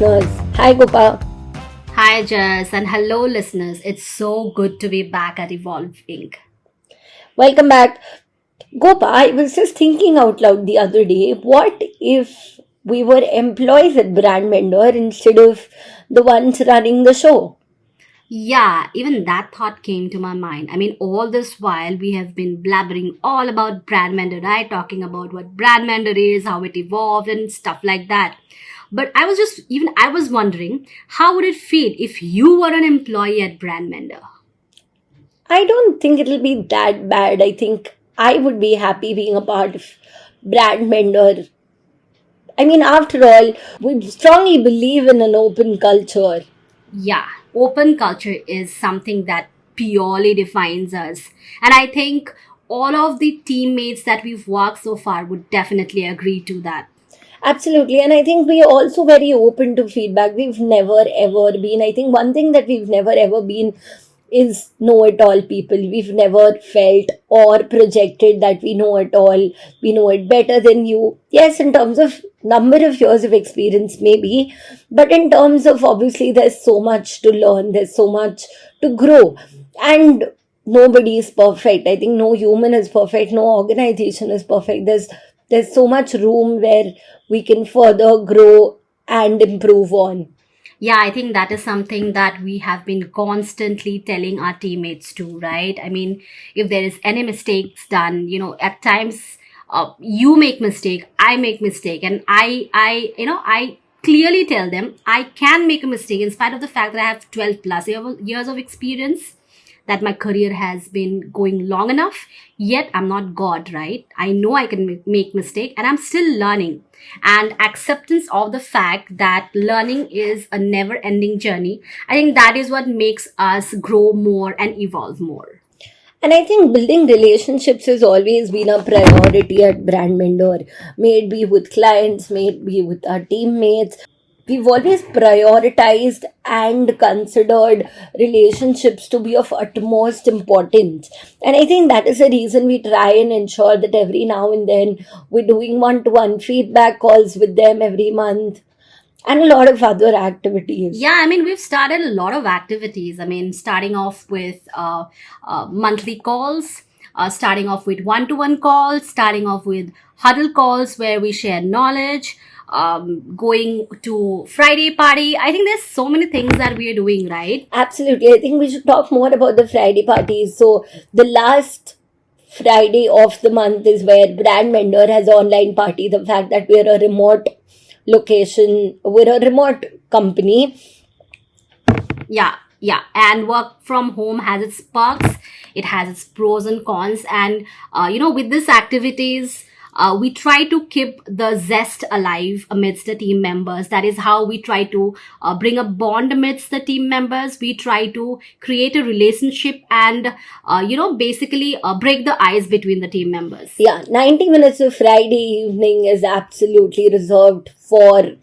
listeners. Hi, Gopa. Hi, Jess, and hello, listeners. It's so good to be back at Evolvelnk. Welcome back. Gopa, I was just thinking out loud the other day, what if we were employees at Brand Mender instead of the ones running the show? Yeah, even that thought came to my mind. All this while we have been blabbering all about Brand Mender, right? Talking about what Brand Mender is, how it evolved, and stuff like that. But I was wondering, how would it feel if you were an employee at Brand Mender? I don't think it'll be that bad. I think I would be happy being a part of Brand Mender. After all, we strongly believe in an open culture. Yeah, open culture is something that purely defines us. And I think all of the teammates that we've worked so far would definitely agree to that. Absolutely. And I think we are also very open to feedback. We've never ever been, I think one thing that we've never ever been is know it all people. We've never felt or projected that we know it all. We know it better than you. Yes, in terms of number of years of experience, maybe. But in terms of obviously, there's so much to learn, there's so much to grow. And nobody is perfect. I think no human is perfect, no organization is perfect. There's so much room where we can further grow and improve on. Yeah, I think that is something that we have been constantly telling our teammates too, right? If there is any mistakes done, at times you make mistake, I make mistake, and I clearly tell them I can make a mistake in spite of the fact that I have 12 plus years of experience, that my career has been going long enough, yet I'm not God, right? I know I can make mistake and I'm still learning. And acceptance of the fact that learning is a never ending journey, I think that is what makes us grow more and evolve more. And I think building relationships has always been a priority at Brand Mender. May it be with clients, may it be with our teammates. We've always prioritized and considered relationships to be of utmost importance. And I think that is the reason we try and ensure that every now and then we're doing one-to-one feedback calls with them every month and a lot of other activities. Yeah, we've started a lot of activities. Starting off with monthly calls, starting off with one-to-one calls, starting off with huddle calls where we share knowledge, going to Friday party. I think there's so many things that we are doing, right? Absolutely. I think we should talk more about the Friday parties. So the last Friday of the month is where Brand Mender has online party. The fact that we're a remote location, we're a remote company. Yeah. And work from home has its perks. It has its pros and cons. And, with these activities, we try to keep the zest alive amidst the team members. That is how we try to bring a bond amidst the team members. We try to create a relationship and, basically break the ice between the team members. Yeah, 90 minutes of Friday evening is absolutely reserved for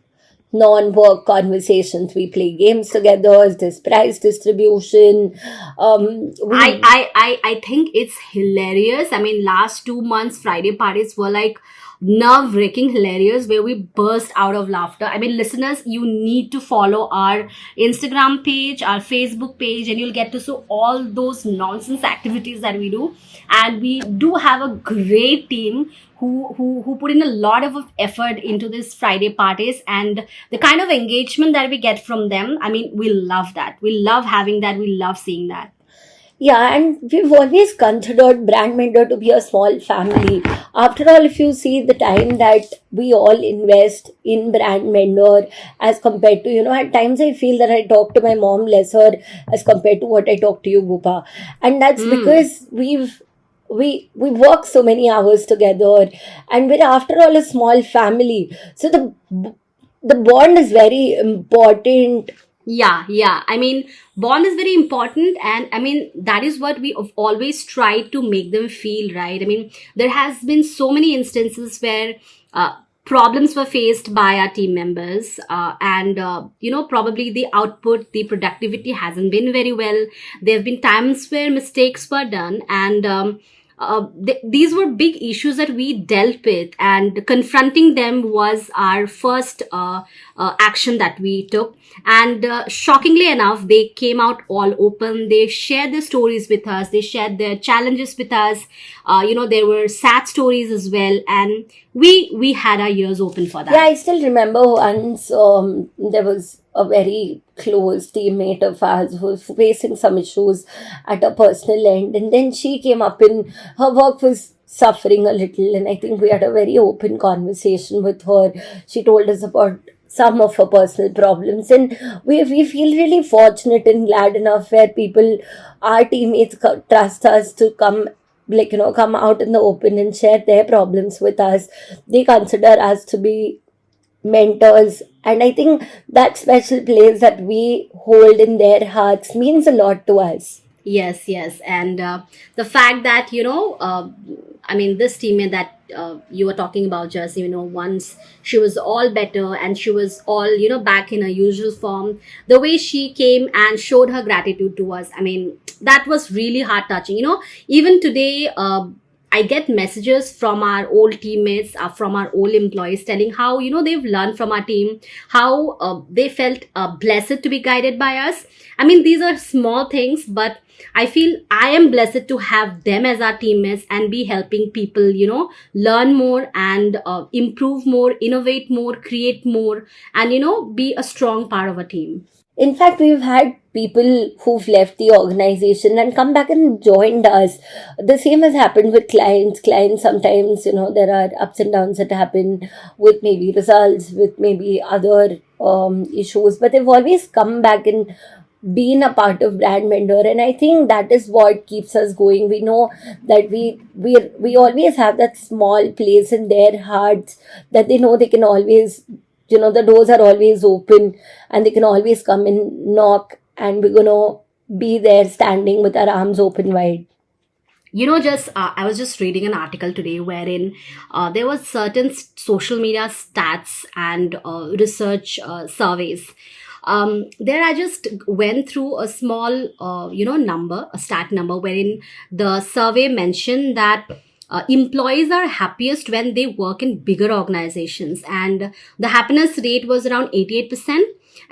non-work conversations. We play games together. There's prize distribution. I think it's hilarious. Last 2 months Friday parties were like nerve-wracking hilarious, where we burst out of laughter. Listeners, you need to follow our Instagram page, our Facebook page, and you'll get to see all those nonsense activities that we do. And we do have a great team who put in a lot of effort into this Friday parties, and the kind of engagement that we get from them, we love that. We love having that. We love seeing that. Yeah, and we've always considered Brand Mender to be a small family. After all, if you see the time that we all invest in Brand Mender as compared to, at times I feel that I talk to my mom lesser as compared to what I talk to you, Gopa. And that's because we work so many hours together, and we're after all a small family. So the bond is very important. Yeah. Bond is very important, and that is what we have always tried to make them feel, right? There has been so many instances where problems were faced by our team members, and probably the output, the productivity hasn't been very well. There have been times where mistakes were done, and these were big issues that we dealt with, and confronting them was our first action that we took. And shockingly enough, they came out all open. They shared their stories with us. They shared their challenges with us. There were sad stories as well, and we had our ears open for that. Yeah, I still remember once there was a very close teammate of ours who was facing some issues at a personal end, and then she came up and her work was suffering a little, and I think we had a very open conversation with her. She told us about some of her personal problems, and we feel really fortunate and glad enough where people, our teammates, trust us to come, come out in the open and share their problems with us. They consider us to be mentors, and I think that special place that we hold in their hearts means a lot to us. Yes. And the fact that, this teammate that you were talking about, just, once she was all better and she was all, back in her usual form, the way she came and showed her gratitude to us, that was really heart touching. Even today, I get messages from our old teammates, from our old employees, telling how, they've learned from our team, how they felt blessed to be guided by us. These are small things, but I feel I am blessed to have them as our teammates and be helping people, learn more and improve more, innovate more, create more, and, be a strong part of a team. In fact, we've had people who've left the organization and come back and joined us. The same has happened with clients. Clients sometimes, there are ups and downs that happen with maybe results, with maybe other issues, but they've always come back and been a part of Brand Mender, and I think that is what keeps us going. We know that we always have that small place in their hearts that they know they can always, the doors are always open and they can always come and knock, and we're gonna be there standing with our arms open wide. I was just reading an article today wherein there was certain social media stats and research surveys. There I just went through a small, a stat number wherein the survey mentioned that employees are happiest when they work in bigger organizations, and the happiness rate was around 88%.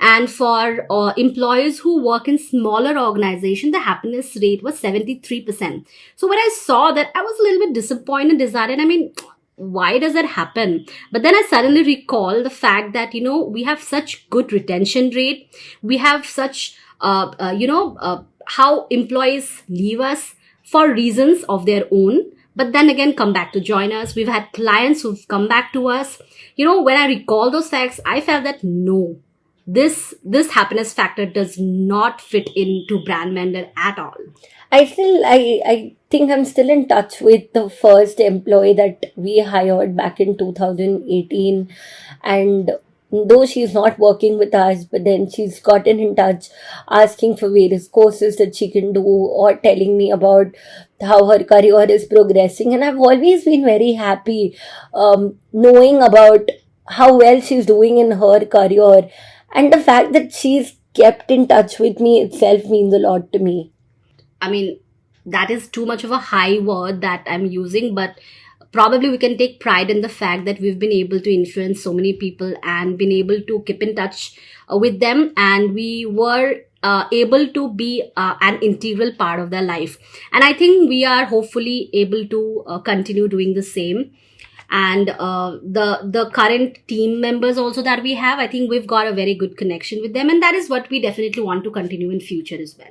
And for employees who work in smaller organizations, the happiness rate was 73%. So when I saw that, I was a little bit disappointed, disheartened. Why does that happen? But then I suddenly recall the fact that, we have such good retention rate. We have such, how employees leave us for reasons of their own, but then again come back to join us. We've had clients who've come back to us. When I recall those facts, I felt that no, this happiness factor does not fit into Brand Mender at all. I think I'm still in touch with the first employee that we hired back in 2018, and though she's not working with us, but then she's gotten in touch asking for various courses that she can do, or telling me about how her career is progressing, and I've always been very happy knowing about how well she's doing in her career, and the fact that she's kept in touch with me itself means a lot to me. That is too much of a high word that I'm using, but probably we can take pride in the fact that we've been able to influence so many people and been able to keep in touch with them, and we were able to be an integral part of their life. And I think we are hopefully able to continue doing the same. And the current team members also that we have, I think we've got a very good connection with them, and that is what we definitely want to continue in future as well.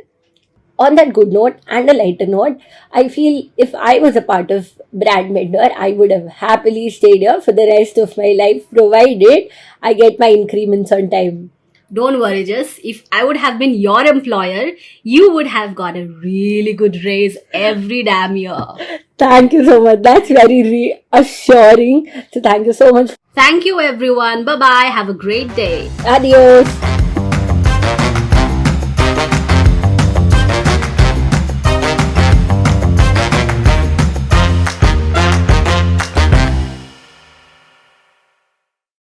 On that good note and a lighter note, I feel if I was a part of Brand Mender, I would have happily stayed here for the rest of my life, provided I get my increments on time. Don't worry, Jess. If I would have been your employer, you would have got a really good raise every damn year. Thank you so much. That's very reassuring. So thank you so much. Thank you, everyone. Bye-bye. Have a great day. Adios.